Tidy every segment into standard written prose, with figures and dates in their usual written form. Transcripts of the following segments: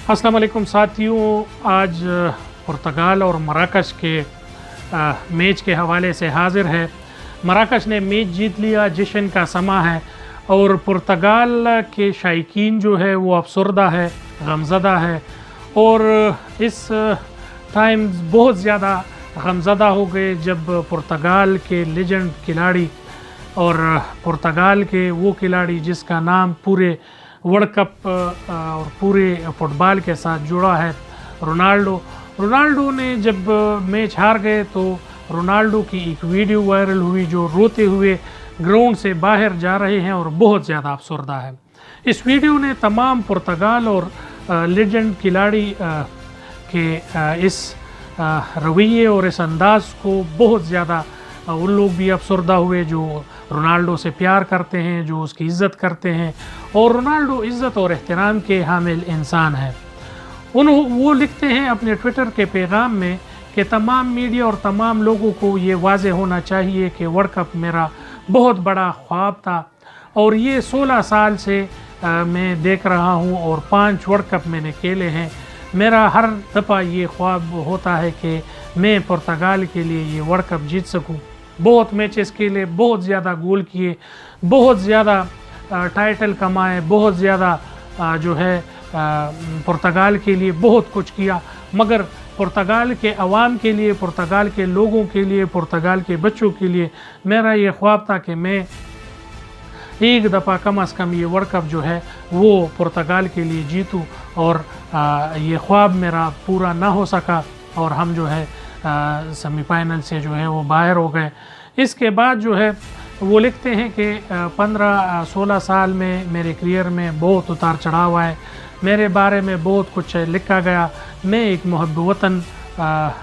अस्सलाम वालेकुम साथियों, आज पुर्तगाल और मराकश के मैच के हवाले से हाज़िर है। मराकश ने मैच जीत लिया, जश्न का समा है और पुर्तगाल के शायकीन जो है वो अफसरदा है, गमज़दा है और इस टाइम बहुत ज़्यादा गमज़दा हो गए जब पुर्तगाल के लेजेंड खिलाड़ी और पुर्तगाल के वो खिलाड़ी जिसका नाम पूरे वर्ल्ड कप और पूरे फुटबॉल के साथ जुड़ा है, रोनाल्डो ने जब मैच हार गए तो रोनाल्डो की एक वीडियो वायरल हुई जो रोते हुए ग्राउंड से बाहर जा रहे हैं और बहुत ज़्यादा अफसरदा है। इस वीडियो ने तमाम पुर्तगाल और लेजेंड खिलाड़ी के इस रवैये और इस अंदाज़ को बहुत ज़्यादा उन लोग भी अफसरदा हुए जो रोनाल्डो से प्यार करते हैं, जो उसकी इज़्ज़त करते हैं और रोनाल्डो इज़्ज़त और एहतराम के हामिल इंसान है। वो लिखते हैं अपने ट्विटर के पैगाम में कि तमाम मीडिया और तमाम लोगों को ये वाज़े होना चाहिए कि वर्ल्ड कप मेरा बहुत बड़ा ख्वाब था और ये 16 साल से मैं देख रहा हूँ और 5 वर्ल्ड कप मैंने खेले हैं। मेरा हर दफ़ा ये ख्वाब होता है कि मैं पुर्तगाल के लिए ये वर्ल्ड कप जीत सकूँ। बहुत मैचेस के लिए बहुत ज़्यादा गोल किए, बहुत ज़्यादा टाइटल कमाए, बहुत ज़्यादा जो है पुर्तगाल के लिए बहुत कुछ किया, मगर पुर्तगाल के अवाम के लिए, पुर्तगाल के लोगों के लिए, पुर्तगाल के बच्चों के लिए मेरा ये ख्वाब था कि मैं एक दफ़ा कम अज़ कम ये वर्ल्ड कप जो है वो पुर्तगाल के लिए जीतूँ और ये ख्वाब मेरा पूरा ना हो सका और हम जो है सेमीफाइनल से जो है वो बाहर हो गए। इसके बाद जो है वो लिखते हैं कि 15-16 साल में मेरे करियर में बहुत उतार चढ़ाव आए, मेरे बारे में बहुत कुछ लिखा गया। मैं एक मुहब्ब वतन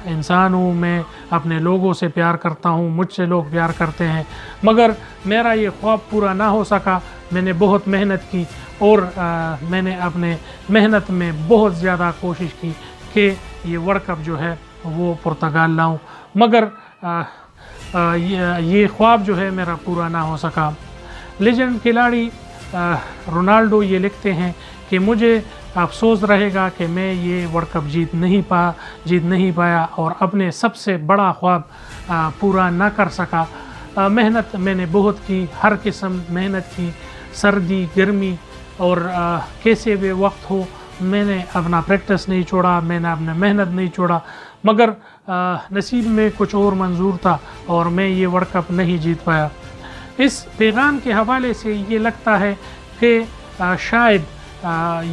इंसान हूँ, मैं अपने लोगों से प्यार करता हूँ, मुझसे लोग प्यार करते हैं, मगर मेरा ये ख्वाब पूरा ना हो सका। मैंने बहुत मेहनत की और मैंने अपने मेहनत में बहुत ज़्यादा कोशिश की कि ये वर्ल्ड कप जो है वो पुर्तगाल लाऊं, मगर ये ख्वाब जो है मेरा पूरा ना हो सका। लेजेंड खिलाड़ी रोनाल्डो ये लिखते हैं कि मुझे अफसोस रहेगा कि मैं ये वर्ल्ड कप जीत नहीं पाया और अपने सबसे बड़ा ख्वाब पूरा ना कर सका। मेहनत मैंने बहुत की, हर किस्म मेहनत की, सर्दी गर्मी और कैसे भी वक्त हो मैंने अपना प्रैक्टिस नहीं छोड़ा, मैंने अपना मेहनत नहीं छोड़ा, मगर नसीब में कुछ और मंजूर था और मैं ये वर्ल्ड कप नहीं जीत पाया। इस पैगाम के हवाले से ये लगता है कि शायद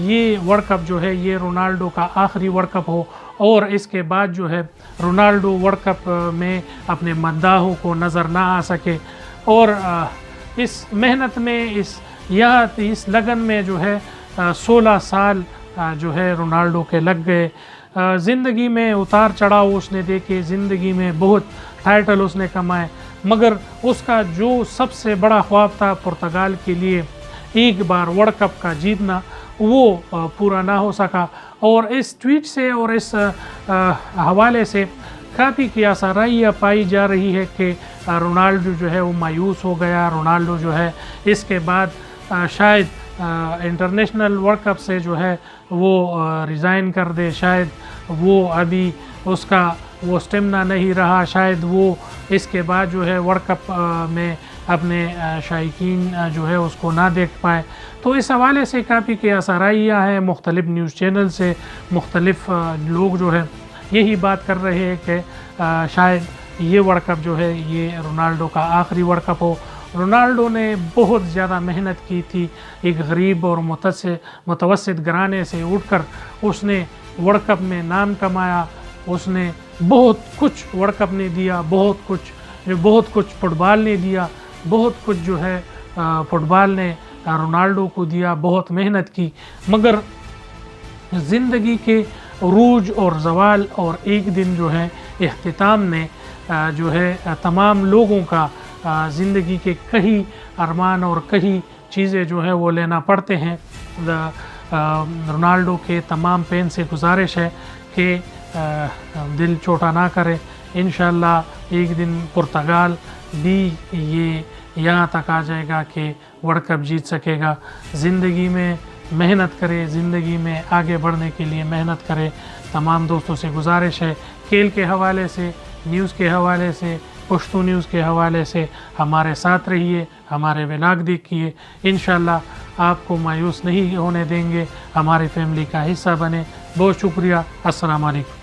ये वर्ल्ड कप जो है ये रोनाल्डो का आखिरी वर्ल्ड कप हो और इसके बाद जो है रोनाल्डो वर्ल्ड कप में अपने मद्दाहों को नज़र ना आ सके और इस मेहनत में इस लगन में जो है 16 साल जो है रोनाल्डो के लग गए। ज़िंदगी में उतार चढ़ाव उसने देखे, ज़िंदगी में बहुत टाइटल उसने कमाए, मगर उसका जो सबसे बड़ा ख्वाब था पुर्तगाल के लिए एक बार वर्ल्ड कप का जीतना, वो पूरा ना हो सका। और इस ट्वीट से और इस हवाले से काफ़ी कियासाराइयाँ पाई जा रही है कि रोनाल्डो जो है वो मायूस हो गया, रोनाल्डो जो है इसके बाद शायद इंटरनेशनल वर्ल्ड कप से जो है वो रिज़ाइन कर दे, शायद वो अभी उसका वो स्टेमिना नहीं रहा, शायद वो इसके बाद जो है वर्ल्ड कप में अपने शायकीन जो है उसको ना देख पाए। तो इस हवाले से काफ़ी कियासाराइयाँ हैं, मुख्तलिफ़ न्यूज़ चैनल से मुख्तलिफ़ लोग जो है यही बात कर रहे हैं कि शायद ये वर्ल्ड कप जो है ये रोनाल्डो का आखिरी वर्ल्ड कप हो। रोनाल्डो ने बहुत ज़्यादा मेहनत की थी, एक गरीब और मुतवस्सित घराने से उठकर उसने वर्ल्ड कप में नाम कमाया, उसने बहुत कुछ वर्ल्ड कप ने दिया, बहुत कुछ फुटबॉल ने दिया, बहुत कुछ जो है फुटबॉल ने रोनाल्डो को दिया, बहुत मेहनत की, मगर ज़िंदगी के रूज और ज़वाल और एक दिन जो है इख्तिताम ने जो है तमाम लोगों का ज़िंदगी के कई अरमान और कई चीज़ें जो है वो लेना पड़ते हैं। रोनाल्डो के तमाम फैन से गुजारिश है कि दिल छोटा ना करें। इंशाअल्लाह एक दिन पुर्तगाल भी ये यहाँ तक आ जाएगा कि वर्ल्ड कप जीत सकेगा। ज़िंदगी में محنت کرے، زندگی میں آگے بڑھنے کے لیے محنت کرے۔ تمام دوستوں سے گزارش ہے، کھیل کے حوالے سے، نیوز کے حوالے سے، پشتو نیوز کے حوالے سے ہمارے ساتھ رہیے، ہمارے ولاگ دیکھیے، انشاءاللہ آپ کو مایوس نہیں ہونے دیں گے، ہماری فیملی کا حصہ بنے۔ بہت شکریہ، السلام علیکم۔